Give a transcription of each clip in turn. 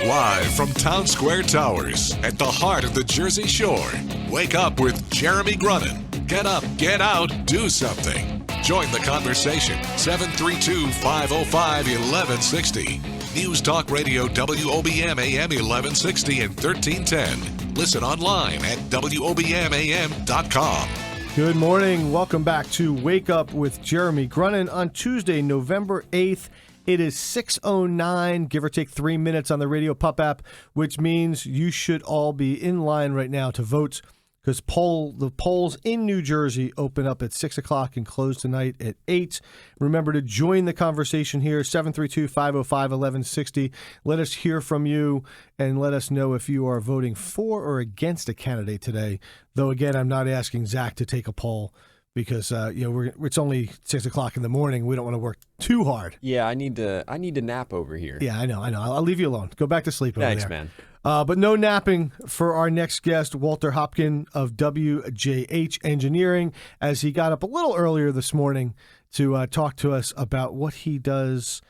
Live from Town Square Towers at the heart of the Jersey Shore. Wake up with Jeremy Grunin. Get up, get out, do something. Join the conversation. 732-505-1160. News Talk Radio WOBM AM 1160 and 1310. Listen online at WOBMAM.com. Good morning. Welcome back to Wake Up with Jeremy Grunin on Tuesday, November 8th. It is 6:09, give or take 3 minutes on the Radio Pup app, which means you should all be in line right now to vote because the polls in New Jersey open up at 6 o'clock and close tonight at 8. Remember to join the conversation here, 732-505-1160. Let us hear from you and let us know if you are voting for or against a candidate today. Though, again, I'm not asking Zach to take a poll because it's only 6 o'clock in the morning. We don't want to work too hard. Yeah, I need to nap over here. Yeah, I know. I'll leave you alone. Go back to sleep over there. Thanks, man. But no napping for our next guest, Walter Hopkin of WJH Engineering, as he got up a little earlier this morning to talk to us about what he does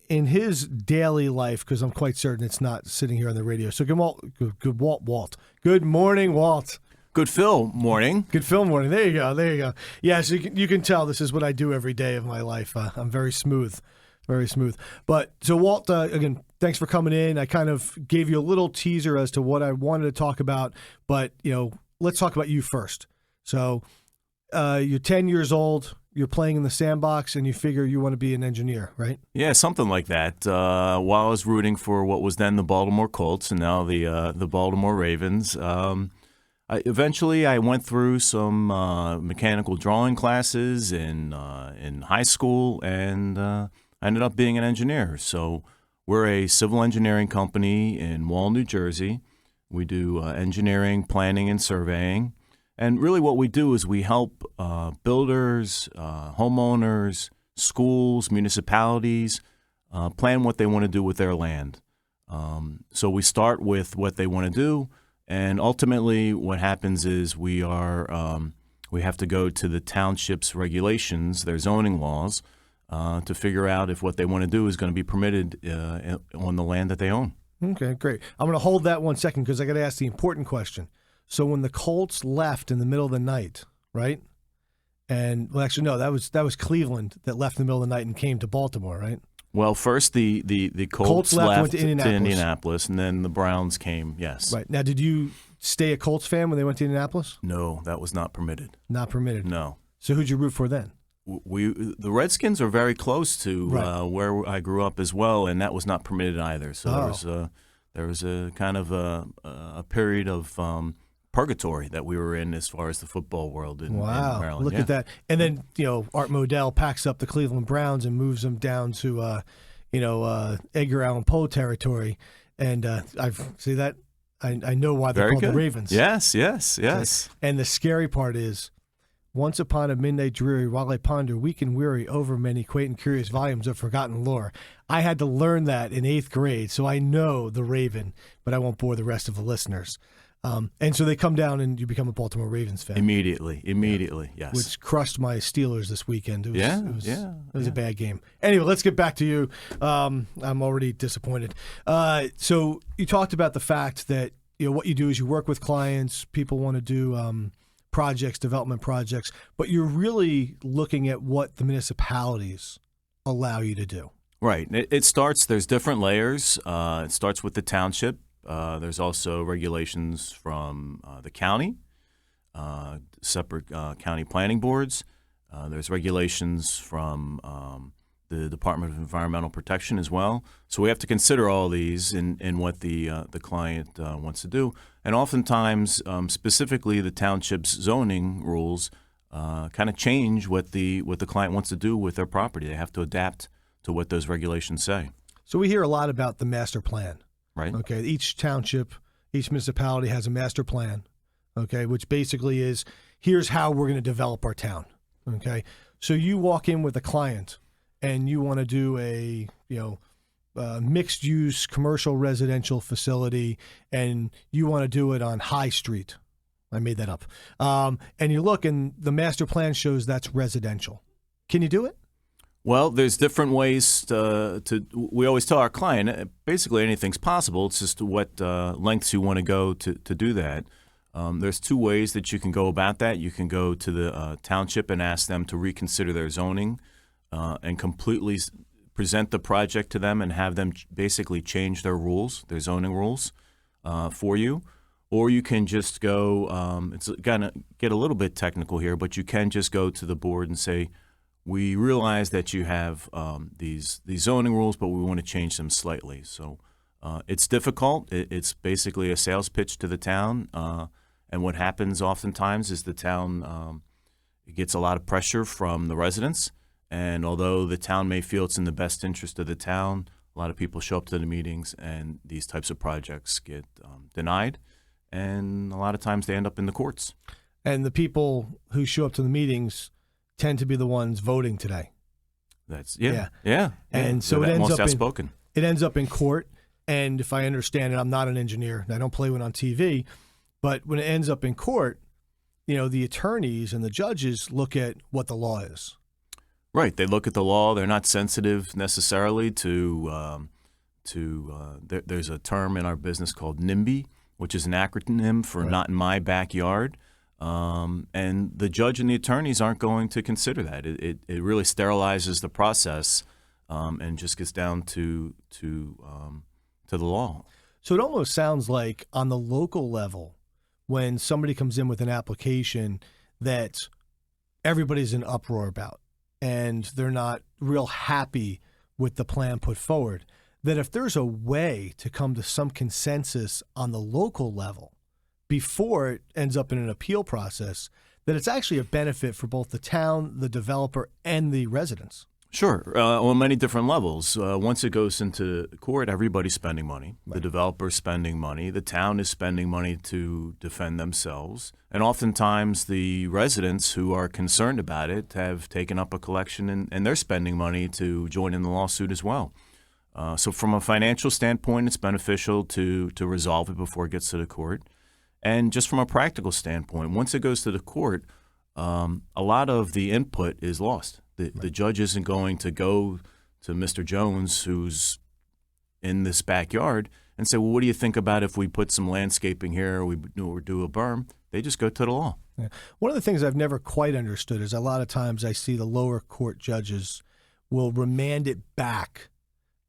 in his daily life, because I'm quite certain it's not sitting here on the radio. So Walt. Good morning, Walt. Good Phil morning. Good Phil morning. There you go. Yeah, so you can tell this is what I do every day of my life. I'm very smooth. Very smooth. But so, Walt, again, thanks for coming in. I kind of gave you a little teaser as to what I wanted to talk about, but, let's talk about you first. So you're 10 years old, you're playing in the sandbox, and you figure you want to be an engineer, right? Yeah, something like that. While I was rooting for what was then the Baltimore Colts and now the Baltimore Ravens, eventually I went through some mechanical drawing classes in high school, and I ended up being an engineer. So we're a civil engineering company in Wall, New Jersey. We do engineering, planning, and surveying. And really what we do is we help builders, homeowners, schools, municipalities plan what they want to do with their land. So we start with what they want to do, and ultimately what happens is we have to go to the township's regulations, their zoning laws, to figure out if what they want to do is going to be permitted on the land that they own. Okay, great. I'm going to hold that 1 second because I got to ask the important question. So when the Colts left in the middle of the night, right? And well, actually, no, that was Cleveland that left in the middle of the night and came to Baltimore, right? Well, first the Colts left, went to Indianapolis, and then the Browns came. Yes. Right. Now, did you stay a Colts fan when they went to Indianapolis? No, that was not permitted. Not permitted. No. So who'd you root for then? The Redskins are very close to where I grew up as well, and that was not permitted either. So there was a kind of a period of purgatory that we were in as far as the football world in Maryland. Look at that. And then, Art Modell packs up the Cleveland Browns and moves them down to, Edgar Allan Poe territory. And I know why they're called the Ravens. Yes. And the scary part is, once upon a midnight dreary, while I ponder, weak and weary, over many quaint and curious volumes of forgotten lore. I had to learn that in 8th grade, so I know the Raven, but I won't bore the rest of the listeners. And so they come down and you become a Baltimore Ravens fan. Immediately, yes. Which crushed my Steelers this weekend. It was a bad game. Anyway, let's get back to you. I'm already disappointed. So you talked about the fact that what you do is you work with clients. People want to do development projects, but you're really looking at what the municipalities allow you to do. Right. It starts, there's different layers. It starts with the township. There's also regulations from the county, separate county planning boards. There's regulations from the Department of Environmental Protection as well. So we have to consider all these in what the client wants to do. And oftentimes, specifically the township's zoning rules kind of change what the client wants to do with their property. They have to adapt to what those regulations say. So we hear a lot about the master plan. Right. Okay. Each township, each municipality has a master plan. Okay. Which basically is, here's how we're going to develop our town. Okay. So you walk in with a client and you want to do a mixed use commercial residential facility, and you want to do it on High Street. I made that up. And you look, and the master plan shows that's residential. Can you do it? Well, there's different ways we always tell our client, basically anything's possible. It's just what lengths you want to go to do that. There's two ways that you can go about that. You can go to the township and ask them to reconsider their zoning and completely present the project to them and have them basically change their rules, their zoning rules for you. Or you can just go, it's going to get a little bit technical here, but you can just go to the board and say, we realize that you have these zoning rules, but we want to change them slightly. So it's difficult. It's basically a sales pitch to the town. And what happens oftentimes is the town gets a lot of pressure from the residents. And although the town may feel it's in the best interest of the town, a lot of people show up to the meetings and these types of projects get denied. And a lot of times they end up in the courts. And the people who show up to the meetings tend to be the ones voting today. That's yeah. And so it ends up in court. And if I understand it, I'm not an engineer. I don't play one on TV. But when it ends up in court, the attorneys and the judges look at what the law is. Right. They look at the law. They're not sensitive necessarily to there's a term in our business called NIMBY, which is an acronym for Not in My Backyard. And the judge and the attorneys aren't going to consider that. It really sterilizes the process and just gets down to the law. So it almost sounds like on the local level, when somebody comes in with an application that everybody's in uproar about and they're not real happy with the plan put forward, that if there's a way to come to some consensus on the local level before it ends up in an appeal process, that it's actually a benefit for both the town, the developer, and the residents. Sure, on many different levels. Once it goes into court, everybody's spending money. Right. The developer's spending money. The town is spending money to defend themselves. And oftentimes the residents who are concerned about it have taken up a collection and they're spending money to join in the lawsuit as well. So from a financial standpoint, it's beneficial to resolve it before it gets to the court. And just from a practical standpoint, once it goes to the court, a lot of the input is lost. The judge isn't going to go to Mr. Jones, who's in this backyard, and say, well, what do you think about if we put some landscaping here or do a berm? They just go to the law. Yeah. One of the things I've never quite understood is a lot of times I see the lower court judges will remand it back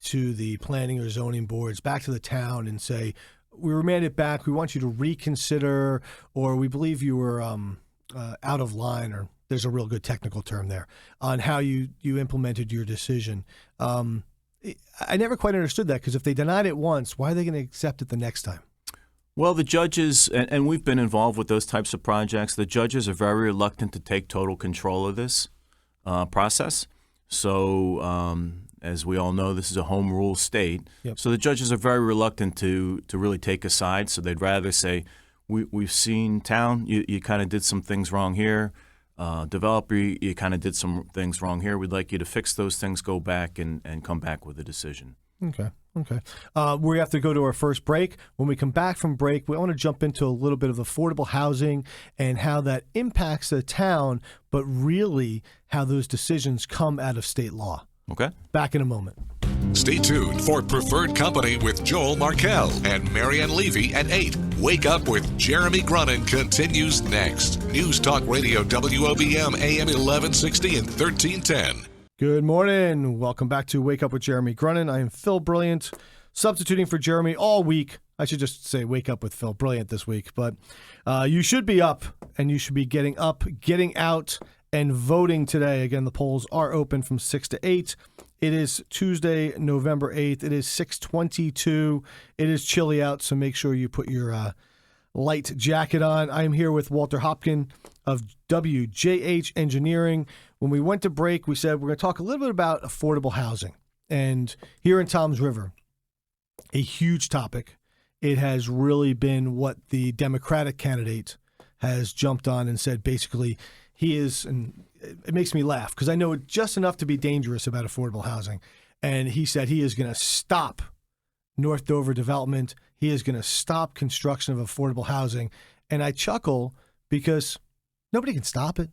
to the planning or zoning boards, back to the town, and say, we remand it back, we want you to reconsider, or we believe you were out of line, or there's a real good technical term there, on how you implemented your decision. I never quite understood that, because if they denied it once, why are they going to accept it the next time? Well, the judges, and we've been involved with those types of projects, the judges are very reluctant to take total control of this process. So as we all know, this is a home rule state. Yep. So the judges are very reluctant to really take a side. So they'd rather say, we've seen town, you kind of did some things wrong here. Developer, you kind of did some things wrong here. We'd like you to fix those things, go back and come back with a decision. Okay. We have to go to our first break. When we come back from break, we want to jump into a little bit of affordable housing and how that impacts the town, but really how those decisions come out of state law. Okay. Back in a moment. Stay tuned for Preferred Company with Joel Markell and Marianne Levy at 8. Wake Up with Jeremy Grunin continues next. News Talk Radio WOBM AM 1160 and 1310. Good morning. Welcome back to Wake Up with Jeremy Grunin. I am Phil Brilliant, substituting for Jeremy all week. I should just say Wake Up with Phil Brilliant this week. But you should be up, and you should be getting up, getting out, and voting today. Again, the polls are open from 6 to 8. It is Tuesday, November 8th. It is 6:22. It is chilly out, so make sure you put your light jacket on. I am here with Walter Hopkin of WJH Engineering. When we went to break, we said we're going to talk a little bit about affordable housing. And here in Toms River, a huge topic. It has really been what the Democratic candidate has jumped on and said basically he is, and it makes me laugh because I know just enough to be dangerous about affordable housing. And he said he is going to stop North Dover development. He is going to stop construction of affordable housing. And I chuckle because nobody can stop it.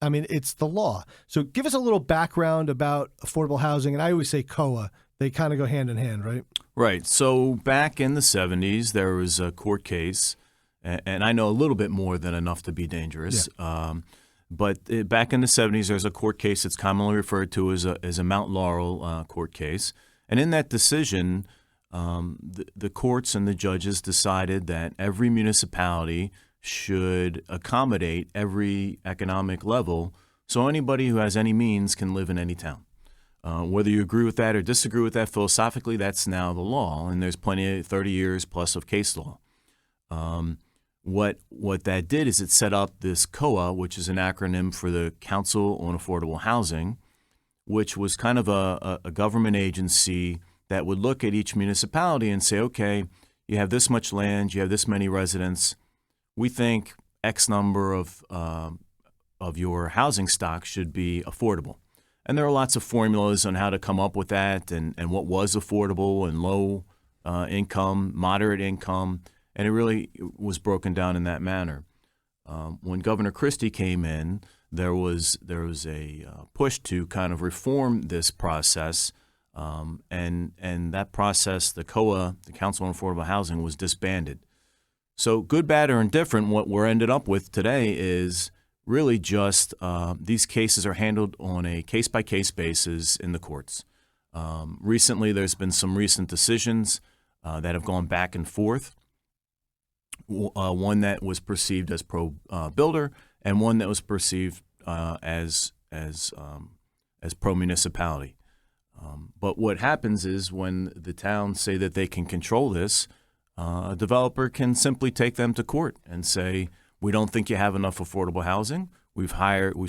I mean, it's the law. So give us a little background about affordable housing. And I always say COA. They kind of go hand in hand, right? Right. So back in the 70s, there was a court case, and I know a little bit more than enough to be dangerous. Yeah. But back in the 70s, there's a court case that's commonly referred to as a Mount Laurel court case. And in that decision, the courts and the judges decided that every municipality should accommodate every economic level so anybody who has any means can live in any town. Whether you agree with that or disagree with that philosophically, that's now the law, and there's plenty of 30 years plus of case law. What that did is it set up this COA, which is an acronym for the Council on Affordable Housing, which was kind of a government agency that would look at each municipality and say, okay, you have this much land, you have this many residents. We think X number of your housing stock should be affordable. And there are lots of formulas on how to come up with that and what was affordable and low income, moderate income, and it really was broken down in that manner. When Governor Christie came in, there was a push to kind of reform this process, and that process, the COA, the Council on Affordable Housing, was disbanded. So good, bad, or indifferent, what we're ended up with today is really just these cases are handled on a case-by-case basis in the courts. Recently, there's been some recent decisions that have gone back and forth. One that was perceived as pro-builder and one that was perceived as pro-municipality. But what happens is when the towns say that they can control this, a developer can simply take them to court and say, we don't think you have enough affordable housing. We've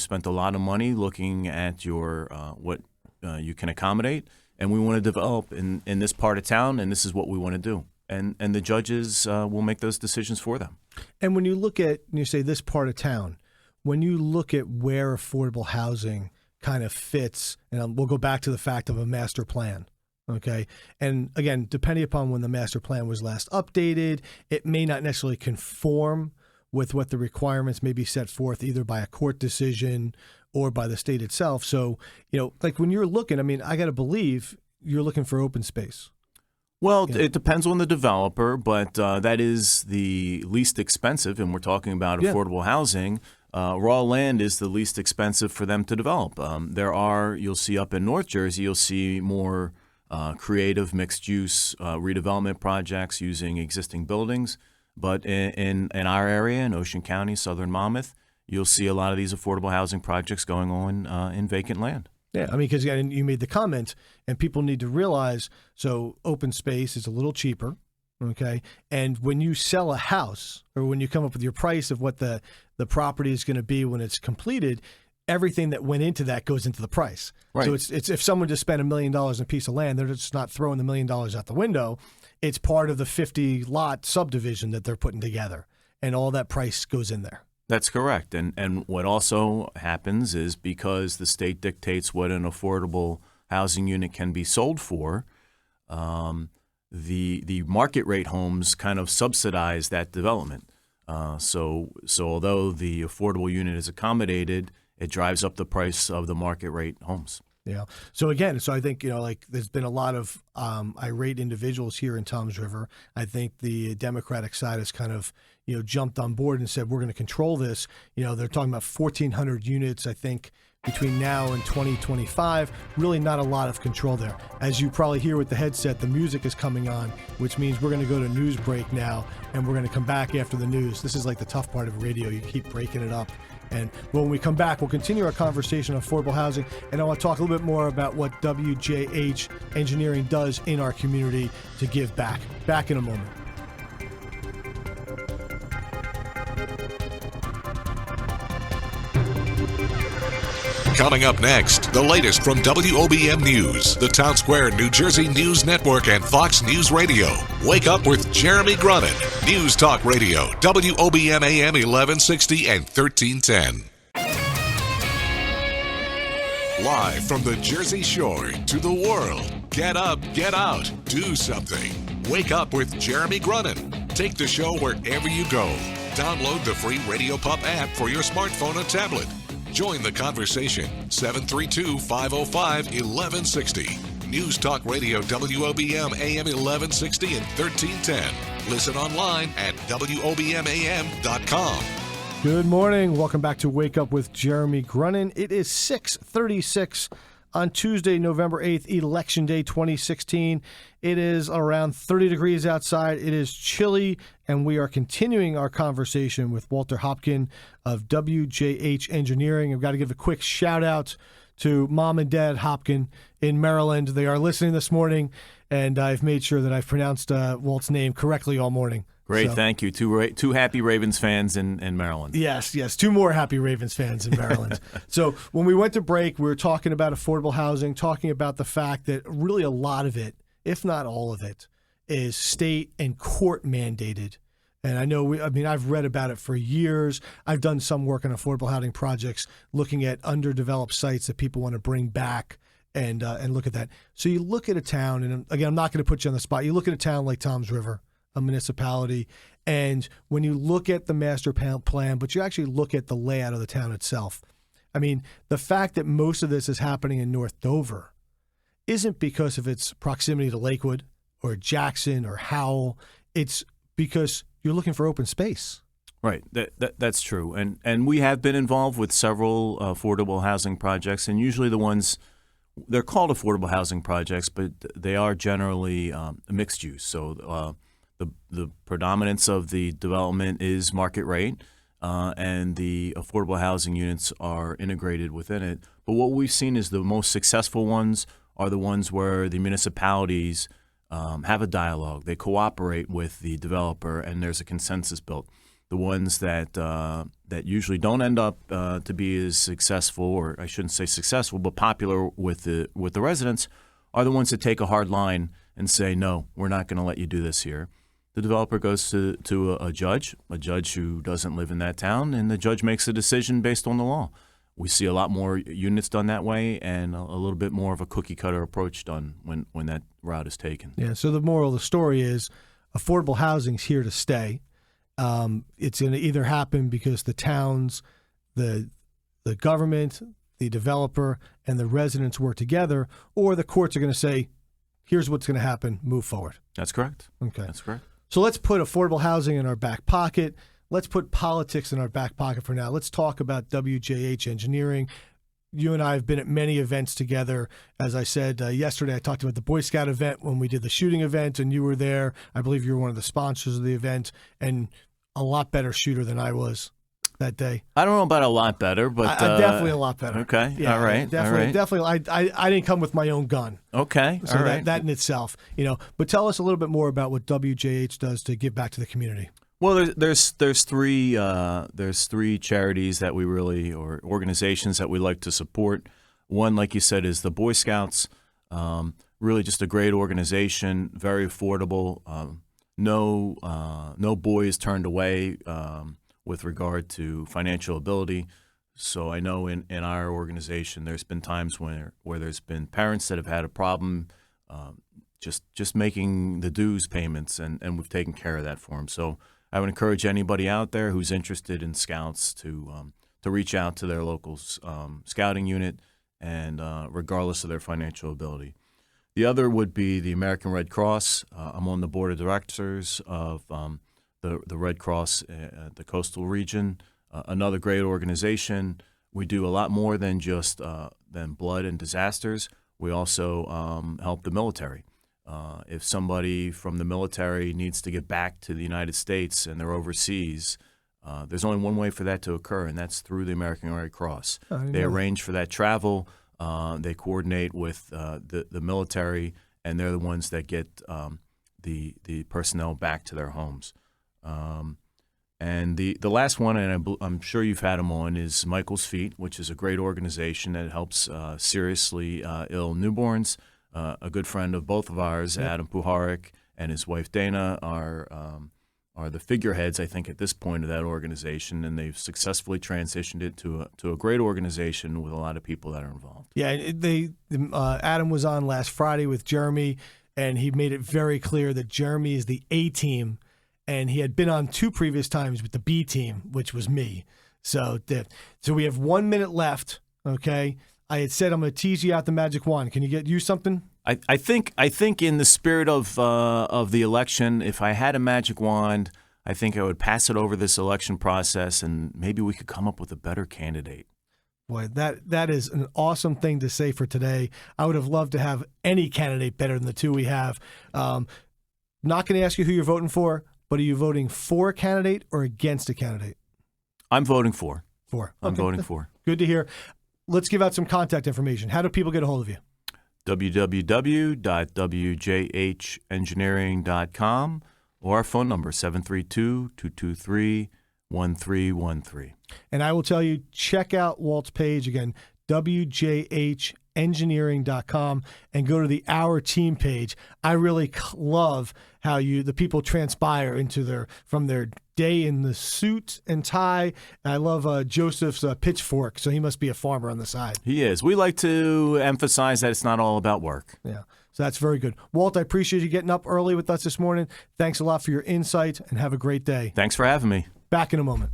spent a lot of money looking at your what you can accommodate, and we want to develop in this part of town, and this is what we want to do. And the judges will make those decisions for them. And when you look at, you say this part of town, when you look at where affordable housing kind of fits, and we'll go back to the fact of a master plan. Okay. And again, depending upon when the master plan was last updated, it may not necessarily conform with what the requirements may be set forth either by a court decision or by the state itself. So, like when you're looking, I mean, I got to believe you're looking for open space. Well, it depends on the developer, but that is the least expensive, and we're talking about affordable housing. Raw land is the least expensive for them to develop. You'll see up in North Jersey, you'll see more creative mixed-use redevelopment projects using existing buildings. But in our area, in Ocean County, southern Monmouth, you'll see a lot of these affordable housing projects going on in vacant land. Yeah, I mean, because you made the comment, and people need to realize, so open space is a little cheaper, okay? And when you sell a house, or when you come up with your price of what the property is going to be when it's completed, everything that went into that goes into the price. Right. So it's if someone just spent $1 million on a piece of land, they're just not throwing the $1 million out the window. It's part of the 50-lot subdivision that they're putting together, and all that price goes in there. That's correct. And what also happens is because the state dictates what an affordable housing unit can be sold for, the market rate homes kind of subsidize that development. So although the affordable unit is accommodated, it drives up the price of the market rate homes. Yeah. So again, I think, there's been a lot of irate individuals here in Toms River. I think the Democratic side has kind of, jumped on board and said, we're going to control this. They're talking about 1,400 units, I think, between now and 2025. Really not a lot of control there. As you probably hear with the headset, the music is coming on, which means we're going to go to news break now, and we're going to come back after the news. This is like the tough part of radio. You keep breaking it up. And when we come back, we'll continue our conversation on affordable housing, and I want to talk a little bit more about what WJH Engineering does in our community to give back. Back in a moment. Coming up next, the latest from WOBM News, the Town Square, New Jersey News Network, and Fox News Radio. Wake up with Jeremy Grunin. News Talk Radio, WOBM AM 1160 and 1310. Live from the Jersey Shore to the world. Get up, get out, do something. Wake up with Jeremy Grunin. Take the show wherever you go. Download the free Radio Pup app for your smartphone or tablet. Join the conversation. 732-505-1160. News Talk Radio WOBM AM 1160 and 1310. Listen online at WOBMAM.com. Good morning. Welcome back to Wake Up with Jeremy Grunin. It is 6:36 on Tuesday, November 8th, Election Day 2016. It is around 30 degrees outside. It is chilly, and we are continuing our conversation with Walter Hopkin of WJH Engineering. I've got to give a quick shout-out to Mom and Dad Hopkin in Maryland. They are listening this morning, and I've made sure that I've pronounced Walt's name correctly all morning. Great, So, thank you. Two happy Ravens fans in Maryland. Yes, two more happy Ravens fans in Maryland. So when we went to break, we were talking about affordable housing, talking about the fact that really a lot of it, if not all of it, is state and court mandated. And I know, I've read about it for years. I've done some work on affordable housing projects, looking at underdeveloped sites that people want to bring back and look at that. So you look at a town, and again, I'm not going to put you on the spot. You look at a town like Toms River, a municipality, and when you look at the master plan, but you actually look at the layout of the town itself, the fact that most of this is happening in North Dover isn't because of its proximity to Lakewood or Jackson or Howell. It's because you're looking for open space. Right, that's true. And we have been involved with several affordable housing projects, and usually the ones, they're called affordable housing projects, but they are generally mixed use. So the predominance of the development is market rate, and the affordable housing units are integrated within it. But what we've seen is the most successful ones are the ones where the municipalities have a dialogue. They cooperate with the developer, and there's a consensus built. The ones that usually don't end up to be as successful, or I shouldn't say successful, but popular with the residents, are the ones that take a hard line and say, no, we're not going to let you do this here. The developer goes to a judge who doesn't live in that town, and the judge makes a decision based on the law. We see a lot more units done that way, and a little bit more of a cookie-cutter approach done when that route is taken. Yeah, so the moral of the story is affordable housing's here to stay. It's going to either happen because the towns, the government, the developer, and the residents work together, or the courts are going to say, here's what's going to happen, move forward. That's correct. Okay. That's correct. So let's put affordable housing in our back pocket. Let's put politics in our back pocket for now. Let's talk about WJH Engineering. You and I have been at many events together. As I said yesterday, I talked about the Boy Scout event when we did the shooting event, and you were there. I believe you were one of the sponsors of the event, and a lot better shooter than I was that day. I don't know about a lot better, but I'm definitely a lot better. Okay, yeah, all right, definitely. I didn't come with my own gun. Okay, so all right. that in itself, But tell us a little bit more about what WJH does to give back to the community. Well, there's three charities that we really, or organizations that we like to support. One, like you said, is the Boy Scouts. Really, just a great organization, very affordable. No boys turned away with regard to financial ability. So I know in our organization, there's been times where there's been parents that have had a problem just making the dues payments, and we've taken care of that for them. So I would encourage anybody out there who's interested in Scouts to reach out to their local scouting unit, and regardless of their financial ability. The other would be the American Red Cross. I'm on the board of directors of the Red Cross, the coastal region. Another great organization. We do a lot more than just than blood and disasters. We also help the military. If somebody from the military needs to get back to the United States and they're overseas, there's only one way for that to occur, and that's through the American Red Cross. They arrange for that travel. They coordinate with the military, and they're the ones that get the personnel back to their homes. And the last one, and I'm sure you've had them on, is Michael's Feet, which is a great organization that helps seriously ill newborns. A good friend of both of ours, Yep. Adam Puharich, and his wife Dana are the figureheads, I think, at this point of that organization, and they've successfully transitioned it to a great organization with a lot of people that are involved. Yeah, Adam was on last Friday with Jeremy, and he made it very clear that Jeremy is the A team, and he had been on 2 previous times with the B team, which was me. So we have 1 minute left. Okay. I had said I'm going to tease you out the magic wand. Can you use something? I think in the spirit of the election, if I had a magic wand, I think I would pass it over this election process, and maybe we could come up with a better candidate. Boy, that is an awesome thing to say for today. I would have loved to have any candidate better than the two we have. Not going to ask you who you're voting for, but are you voting for a candidate or against a candidate? I'm voting for. I'm Okay. voting for. Good to hear. Let's give out some contact information. How do people get a hold of you? www.wjhengineering.com or our phone number, 732-223-1313. And I will tell you, check out Walt's page again, WJHengineering.com, and go to the Our Team page. I really love how the people transpire from their day in the suit and tie. And I love Joseph's pitchfork, so he must be a farmer on the side. He is. We like to emphasize that it's not all about work. Yeah, so that's very good. Walt, I appreciate you getting up early with us this morning. Thanks a lot for your insight, and have a great day. Thanks for having me. Back in a moment.